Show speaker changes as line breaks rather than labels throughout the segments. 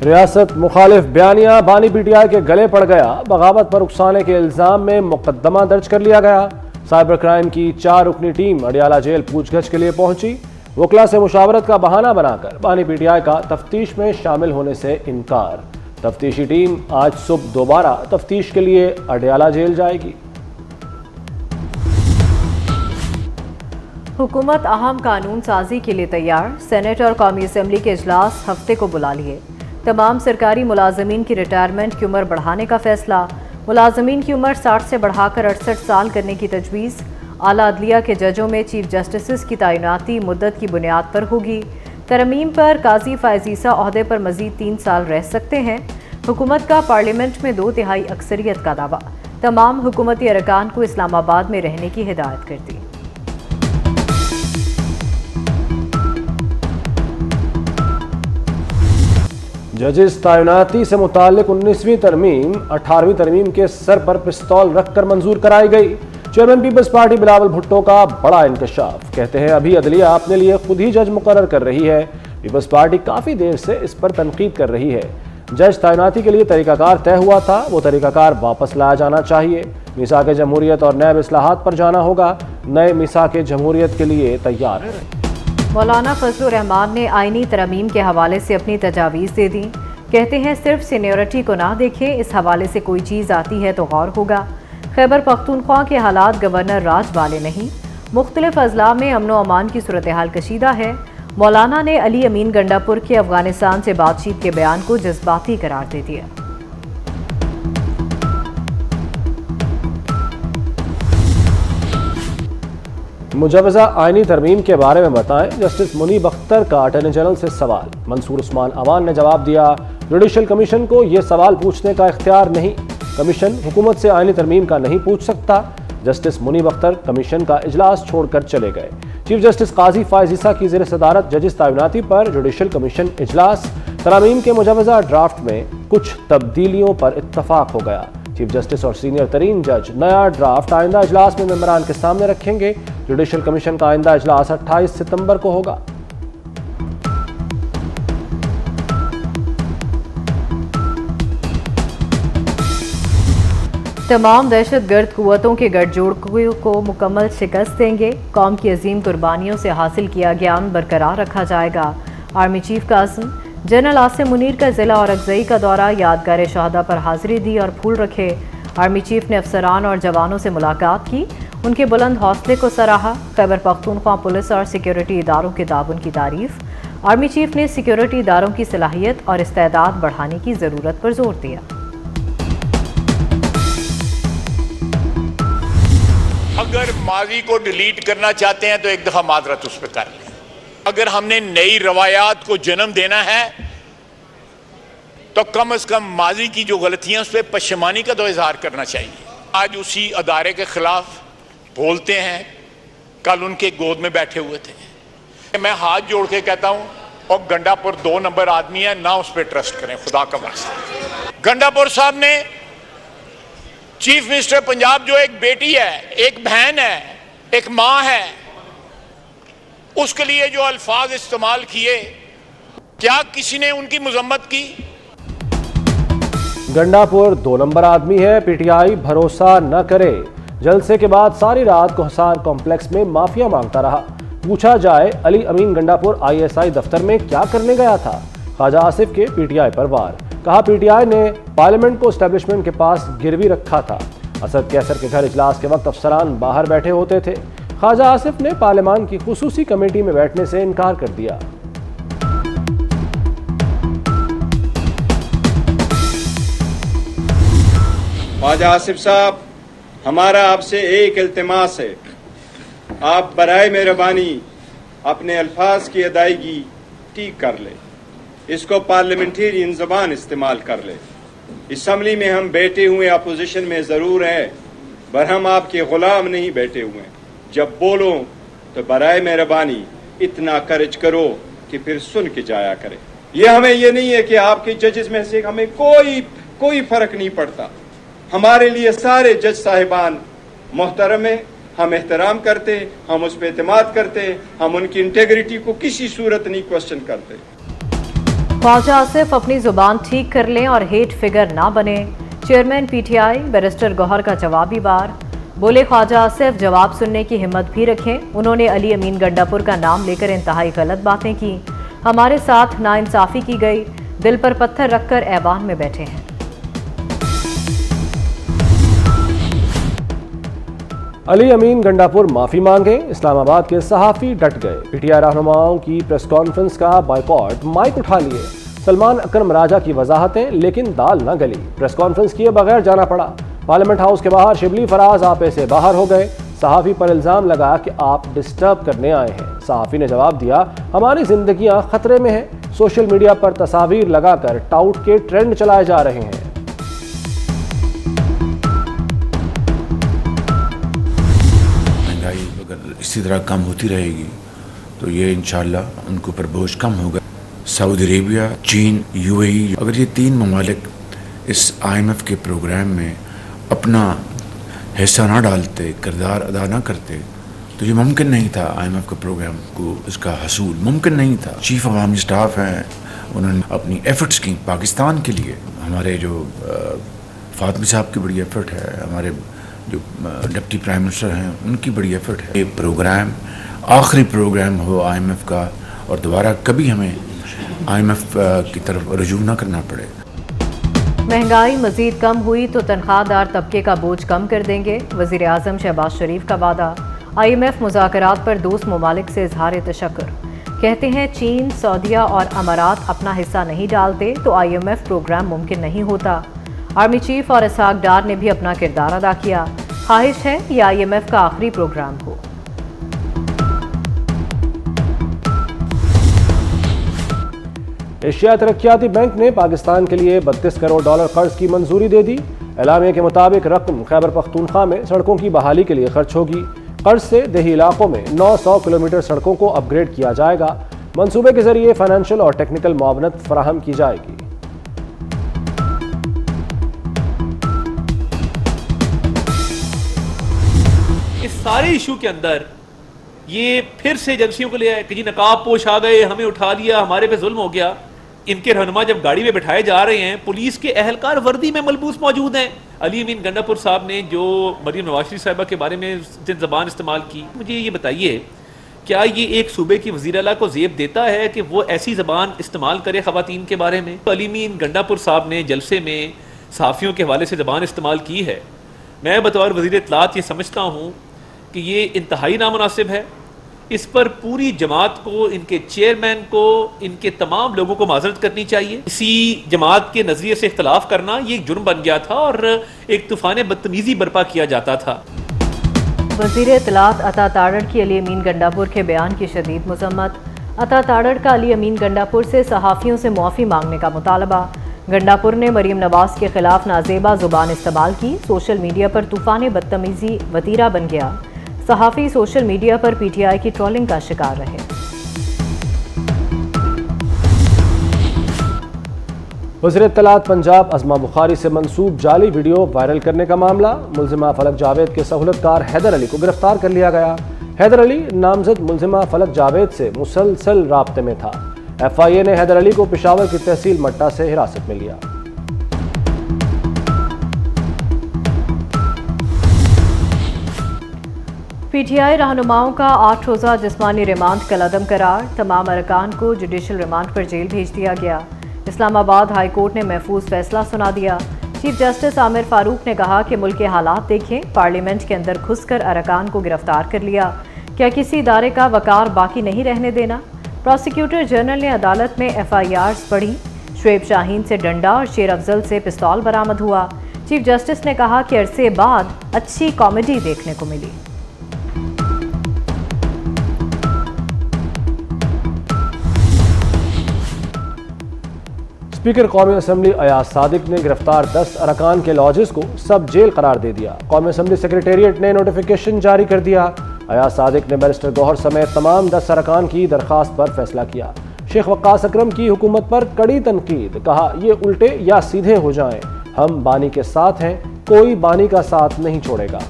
रियासत मुखालिफ बयानिया बानी पीटीआई के गले पड़ गया। बगावत पर उकसाने के इल्जाम में मुकदमा दर्ज कर लिया गया। साइबर क्राइम की 4 रुकनी टीम अडियाला जेल पूछगछ के लिए पहुंची। वकला से मुशावरत का बहाना बनाकर बानी पीटीआई का तफ्तीश में शामिल होने से इनकार। तफ्तीशी टीम आज सुबह दोबारा तफ्तीश के लिए अडियाला जेल जाएगी।
हुकूमत अहम कानून साजी के लिए तैयार। सेनेट और कौमी असम्बली के इजलास हफ्ते को बुला लिए। तमाम सरकारी मुलाजमीन की रिटायरमेंट की उम्र बढ़ाने का फैसला। मुलाजमीन की उम्र 60 से बढ़ाकर 68 साल करने की तजवीज़। आला अदलिया के जजों में चीफ जस्टिस की तैनाती मुद्दत की बुनियाद पर होगी। तरमीम पर काजी फ़ायज़ ईसा ओहदे पर मज़ीद 3 साल रह सकते हैं। हुकूमत का पार्लियामेंट में 2/3 अक्सरियत का दावा। तमाम हुकूमती अरकान को इस्लामाबाद में रहने की हिदायत कर दी।
जजिस तैनाती से मुताल्लिक 19वीं तरमीम 18वीं तरमीम के सर पर पिस्तौल रखकर मंजूर कराई गई। चेयरमैन पीपल्स पार्टी बिलावल भुट्टो का बड़ा इंकशाफ। कहते हैं अभी अदलिया अपने लिए खुद ही जज मुकर्रर कर रही है। पीपल्स पार्टी काफी देर से इस पर तनकीद कर रही है। जज तैनाती के लिए तरीकाकार तय हुआ था, वो तरीकाकार वापस लाया जाना चाहिए। मिसाक जमहूरियत और नैब इस्लाहात पर जाना होगा। नए मिसाक जमहूरियत के लिए तैयार है।
मौलाना फजलुर रहमान ने आईनी तरमीम के हवाले से अपनी तजावीज़ दे दी। कहते हैं सिर्फ सीनियरिटी को ना देखें, इस हवाले से कोई चीज़ आती है तो गौर होगा। खैबर पख्तूनख्वा के हालात गवर्नर राज वाले नहीं। मुख्तलिफ अजला में अमन व अमान की सूरत हाल कशीदा है। मौलाना ने अली अमीन गंडापुर के अफगानिस्तान से बातचीत के बयान को जज्बाती करार दे दिया।
मुजवजा आईनी तरमीम के बारे में बताएं। जस्टिस मुनीब अख्तर का अटॉर्नी जनरल से सवाल। मंसूर उस्मान अवान ने जवाब दिया, जुडिशल कमीशन को यह सवाल पूछने का इख्तियार नहीं। कमीशन हुकूमत से आईनी तरमीम का नहीं पूछ सकता। जस्टिस मुनीब अख्तर कमीशन का इजलास छोड़कर चले गए। चीफ जस्टिस काजी फ़ायज़ ईसा की ज़ेर सदारत जजिस तैनाती पर जुडिशल कमीशन इजलास। तरामीम के मुजवजा ड्राफ्ट में कुछ तब्दीलियों पर इत्तफाक हो गया। चीफ जस्टिस और सीनियर तरीन जज नया ड्राफ्ट आइंदा इजलास में मेंबरान के सामने रखेंगे। जुडिशल कमीशन का आइंदा इजलास 28 सितंबर को होगा।
तमाम दहशतगर्द कुव्वतों के गठजोड़ को मुकम्मल शिकस्त देंगे। कौम की अजीम कुर्बानियों से हासिल किया ज्ञान बरकरार रखा जाएगा। Army chief Qasim general Asim Munir का जिला और अगजई का दौरा। यादगार शहादा पर हाजिरी दी और फूल रखे। आर्मी चीफ ने अफसरान और जवानों से मुलाकात की, उनके बुलंद हौसले को सराहा। खैबर पख्तूनख्वा पुलिस और सिक्योरिटी इदारों के ताउन की तारीफ। आर्मी चीफ ने सिक्योरिटी इदारों की सलाहियत और इस्तेदाद बढ़ाने की ज़रूरत पर जोर दिया।
अगर माजी को डिलीट करना चाहते हैं तो एक दफा माजरत उस पर कर लें। अगर हमने नई रवायात को जन्म देना है तो कम से कम माजी की जो गलतियां उस पर पशेमानी का तो इजहार करना चाहिए। आज उसी अदारे के खिलाफ बोलते हैं, कल उनके गोद में बैठे हुए थे। मैं हाथ जोड़ के कहता हूं, और गंडापुर 2 नंबर आदमी है ना, उस पर ट्रस्ट करें खुदा का वास्ता। गंडापुर साहब ने चीफ मिनिस्टर पंजाब जो एक बेटी है, एक बहन है, एक मां है, उसके लिए जो अल्फाज इस्तेमाल किए, क्या किसी ने उनकी मजम्मत की?
गंडापुर 2 नंबर आदमी है, पीटीआई भरोसा न करे। जलसे के बाद सारी रात कोहसान कॉम्प्लेक्स में माफिया मांगता रहा। पूछा जाए अली अमीन गंडापुर ISI दफ्तर में क्या करने गया था। ख्वाजा आसिफ के पीटीआई पर वार। कहा पीटीआई ने पार्लियामेंट को एस्टेब्लिशमेंट के पास गिरवी रखा था। असद कैसर के घर इजलास के वक्त अफसरान बाहर बैठे होते थे। ख्वाजा आसिफ ने पार्लियामान की खुसूसी कमेटी में बैठने से इनकार कर दिया।
ख्वाजा आसिफ साहब, हमारा आपसे एक इल्तिमास है, आप बराए मेहरबानी अपने अल्फाज की अदायगी ठीक कर ले। इसको पार्लियामेंटेरियन ज़बान इस्तेमाल कर ले। असम्बली में हम बैठे हुए अपोजिशन में ज़रूर हैं, पर हम आपके गुलाम नहीं बैठे हुए। जब बोलो तो बराए मेहरबानी इतना कर्ज करो कि फिर सुन के जाया करें। हमें ये नहीं है कि आपके जजेस में से हमें कोई फर्क नहीं पड़ता। हमारे लिए सारे जज साहिबान मोहतरम है, हम एहतराम करते, हम उस पर एतमाद करते, हम उनकी इंटेग्रिटी को किसी सूरत नहीं क्वेश्चन करते।
ख्वाजा आसिफ अपनी जुबान ठीक कर लें और हेट फिगर ना बने। चेयरमैन पीटीआई बैरिस्टर गौहर का जवाबी वार। बोले ख्वाजा आसिफ जवाब सुनने की हिम्मत भी रखें। उन्होंने अली अमीन गंडापुर का नाम लेकर इंतहाई गलत बातें की। हमारे साथ नाइंसाफी की गई, दिल पर पत्थर रखकर ऐवान में बैठे हैं।
अली अमीन गंडापुर माफी मांगे, इस्लामाबाद के सहाफी डट गए। पीटीआई रहनुमाओं की प्रेस कॉन्फ्रेंस का बायकॉट, माइक उठा लिए। सलमान अकरम राजा की वजाहतें, लेकिन दाल न गली। प्रेस कॉन्फ्रेंस किए बगैर जाना पड़ा। पार्लियामेंट हाउस के बाहर शिबली फराज आपे से बाहर हो गए। सहाफी पर इल्जाम लगा कि आप डिस्टर्ब करने आए हैं। सहाफी ने जवाब दिया, हमारी जिंदगियां खतरे में हैं। सोशल मीडिया पर तस्वीर लगाकर टाउट के ट्रेंड चलाए जा रहे हैं।
महंगाई अगर इसी तरह कम होती रहेगी तो ये इंशाल्लाह उनके ऊपर बोझ कम होगा। सऊदी अरेबिया, चीन, यूएई, अगर ये 3 ममालिक इस IMF के प्रोग्राम में अपना हिस्सा ना डालते, किरदार अदा ना करते, तो ये मुमकिन नहीं था। IMF के प्रोग्राम को इसका हसूल मुमकिन नहीं था। चीफ अवामी स्टाफ हैं, उन्होंने अपनी एफर्ट्स की पाकिस्तान के लिए। हमारे जो फातमी साहब की बड़ी एफर्ट है, हमारे जो डिप्टी प्राइम मिनिस्टर हैं उनकी बड़ी एफर्ट है। ये प्रोग्राम आखिरी प्रोग्राम हो IMF का, और दोबारा कभी हमें IMF की तरफ रुजू ना करना पड़े।
महंगाई मजीद कम हुई तो तनख्वाहदार तबके का बोझ कम कर देंगे, वज़ीर आज़म शहबाज शरीफ का वादा। IMF मुज़ाकरात पर दोस्त ममालिक से इजहार तशक्कुर। कहते हैं चीन, सऊदीया और अमारात अपना हिस्सा नहीं डालते तो IMF प्रोग्राम मुमकिन नहीं होता। आर्मी चीफ और इसहाक डार ने भी अपना किरदार अदा किया। ख्वाहिश है ये IMF का आखिरी प्रोग्राम हो।
एशिया तरक्याती बैंक ने पाकिस्तान के लिए $32 करोड़ कर्ज की मंजूरी दे दी। एलामिया के मुताबिक रकम खैबर पख्तूनख्वा में सड़कों की बहाली के लिए खर्च होगी। कर्ज से देही इलाकों में 900 किलोमीटर सड़कों को अपग्रेड किया जाएगा। मंसूबे के जरिए फाइनेंशियल और टेक्निकल मुआवनत फराहम की जाएगी।
इस सारे इशू के अंदर ये फिर से एजेंसियों को ले आए कि जी नकाब पोश आ गए, हमें उठा लिया, हमारे पे जुल्म हो गया। इनके रहनुमा जब गाड़ी में बिठाए जा रहे हैं, पुलिस के अहलकार वर्दी में मलबूस मौजूद हैं। अली अमीन गंडापुर साहब ने जो मरियम नवाज शरीफ साहिबा के बारे में ज़बान इस्तेमाल की, मुझे ये बताइए क्या ये एक सूबे की वज़ीर आला को ज़ेब देता है कि वो ऐसी ज़बान इस्तेमाल करे ख़वातीन के बारे में? अली अमीन गंडापुर साहब ने जलसे में सहाफ़ियों के हवाले से ज़बान इस्तेमाल की है। मैं बतौर वज़ीर इत्तलात ये समझता हूँ कि ये इंतहाई नामुनासिब है। इस पर पूरी जमात को, इनके चेयरमैन को, इनके तमाम लोगों को माजरत करनी चाहिए। इसी जमात के नज़रिए से इख्तलाफ करना ये एक जुर्म बन गया था और एक तूफ़ान बदतमीज़ी बर्पा किया जाता था।
वज़ीर इत्तलात अता ताड़ड़ की अली अमीन गंडापुर के बयान की शदीद मज़म्मत। अता ताड़ड़ का अली अमीन गंडापुर से सहाफ़ियों से मुआफ़ी मांगने का मुतालबा। गंडापुर ने मरियम नवाज के खिलाफ नाजेबा जुबान इस्तेमाल की। सोशल मीडिया पर तूफ़ान बदतमीज़ी वतीरा बन गया। सहाफ़ी सोशल मीडिया पर PTI की ट्रोलिंग का शिकार रहे।
वज़ीर इत्तलात पंजाब अज़मा बुखारी से मंसूब जाली वीडियो वायरल करने का मामला। मुल्जिमा फलक जावेद के सहूलतकार हैदर अली को गिरफ्तार कर लिया गया। हैदर अली नामजद मुल्जिमा फलक जावेद से मुसलसल राब्ते में था। FIA ने हैदर अली को पेशावर की तहसील मट्टा से हिरासत में लिया।
PTI रहनुमाओं का 8 रोज़ा जिस्मानी रिमांड कलअदम करार। तमाम अरकान को जुडिशल रिमांड पर जेल भेज दिया गया। इस्लामाबाद हाई कोर्ट ने महफूज फैसला सुना दिया। चीफ जस्टिस आमिर फारूक ने कहा कि मुल्क के हालात देखें, पार्लियामेंट के अंदर घुसकर अरकान को गिरफ्तार कर लिया। क्या किसी इदारे का वकार बाकी नहीं रहने देना? प्रोसिक्यूटर जनरल ने अदालत में FIRs पढ़ी। शुएब शाहीन से डंडा और शेर अफजल से पिस्तौल बरामद हुआ। चीफ जस्टिस ने कहा कि अरसे बाद अच्छी कॉमेडी देखने को मिली।
स्पीकर कौमी असम्बली अयाज सादिक ने गिरफ्तार 10 अरकान के लॉजेस को सब जेल करार दे दिया। कौमी असम्बली सेक्रेटेरिएट ने नोटिफिकेशन जारी कर दिया। अयाज सादिक ने बैरिस्टर गौहर समेत तमाम 10 अरकान की दरखास्त पर फैसला किया। शेख वक्कास अकरम की हुकूमत पर कड़ी तनकीद, कहा ये उल्टे या सीधे हो जाएं, हम बानी के साथ हैं, कोई बानी का साथ नहीं छोड़ेगा।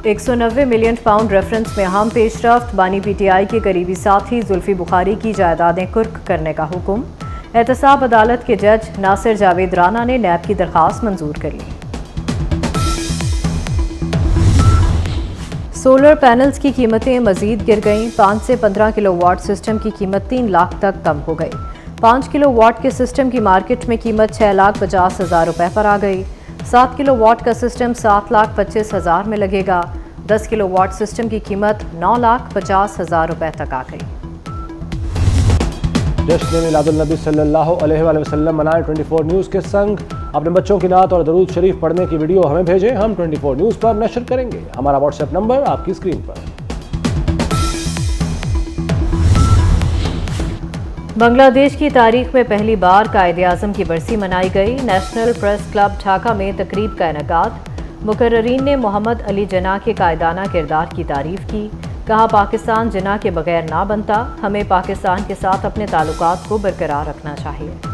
190 मिलियन पाउंड रेफरेंस में अहम पेशरफ्त, बानी पीटीआई के करीबी साथी जुल्फी बुखारी की जायदादें कुर्क करने का हुक्म। एहतसाब अदालत के जज नासिर जावेद राना ने नैब की दरख्वास्त मंजूर कर ली। सोलर पैनल्स की कीमतें मजीद गिर गईं। 5 से 15 किलोवाट सिस्टम की कीमत 3 लाख तक कम हो गई। 5 किलोवाट के सिस्टम की मार्केट में कीमत 6,50,000 रुपए पर आ गई। 7 किलोवाट का सिस्टम 7,25,000 में लगेगा। 10 किलोवाट सिस्टम की कीमत 9,50,000 रुपए तक आ गई।
जश्न मिलादुल नबी सल्लल्लाहु अलैहि वसल्लम मनाएं 24 न्यूज़ के संग। अपने बच्चों की नात और दरूद शरीफ पढ़ने की वीडियो हमें भेजें, हम 24 न्यूज़ पर नशर करेंगे। हमारा व्हाट्सएप नंबर आपकी स्क्रीन पर।
बांग्लादेश की तारीख में पहली बार कायद-ए-आज़म की बरसी मनाई गई। नेशनल प्रेस क्लब ढाका में तकरीब का इनेकाद। मुकर्ररीन ने मोहम्मद अली जिन्ना के कायदाना किरदार की तारीफ की। कहा, पाकिस्तान जिन्ना के बगैर ना बनता, हमें पाकिस्तान के साथ अपने ताल्लुकात को बरकरार रखना चाहिए।